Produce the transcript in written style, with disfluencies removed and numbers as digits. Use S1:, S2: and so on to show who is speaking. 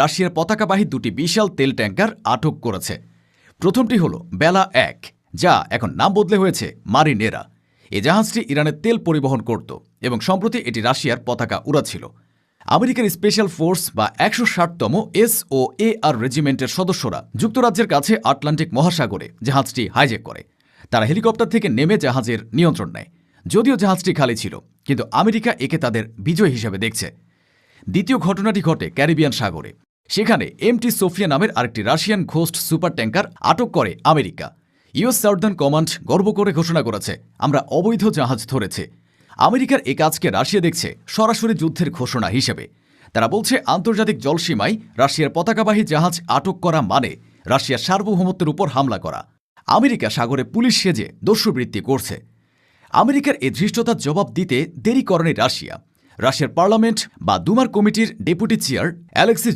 S1: রাশিয়ার পতাকাবাহী দুটি বিশাল তেল ট্যাঙ্কার আটক করেছে। প্রথমটি হল বেলা 1, যা এখন নাম বদলে হয়েছে মারিনেরা। এই জাহাজটি ইরানের তেল পরিবহন করত এবং সম্প্রতি এটি রাশিয়ার পতাকা উড়াচ্ছিল। আমেরিকার স্পেশাল ফোর্স বা 160তম SOAR রেজিমেন্টের সদস্যরা যুক্তরাজ্যের কাছে আটলান্টিক মহাসাগরে জাহাজটি হাইজ্যাক করে। তারা হেলিকপ্টার থেকে নেমে জাহাজের নিয়ন্ত্রণ নেয়। যদিও জাহাজটি খালি ছিল, কিন্তু আমেরিকা একে তাদের বিজয় হিসেবে দেখছে। দ্বিতীয় ঘটনাটি ঘটে ক্যারিবিয়ান সাগরে। সেখানে MT সোফিয়া নামের আরেকটি রাশিয়ান ঘোস্ট সুপার ট্যাঙ্কার আটক করে আমেরিকা। ইউএস সাউদার্ন কমান্ড গর্ব করে ঘোষণা করেছে, আমরা অবৈধ জাহাজ ধরেছে। আমেরিকার এ কাজকে রাশিয়া দেখছে সরাসরি যুদ্ধের ঘোষণা হিসেবে। তারা বলছে, আন্তর্জাতিক জলসীমায় রাশিয়ার পতাকাবাহী জাহাজ আটক করা মানে রাশিয়ার সার্বভৌমত্বের উপর হামলা করা। আমেরিকা সাগরে পুলিশ সেজে দস্যুবৃত্তি করছে। আমেরিকার এই ধৃষ্টতার জবাব দিতে দেরি করেনি রাশিয়া। রাশিয়ার পার্লামেন্ট বা দুমার কমিটির ডেপুটি চেয়ার অ্যালেক্সি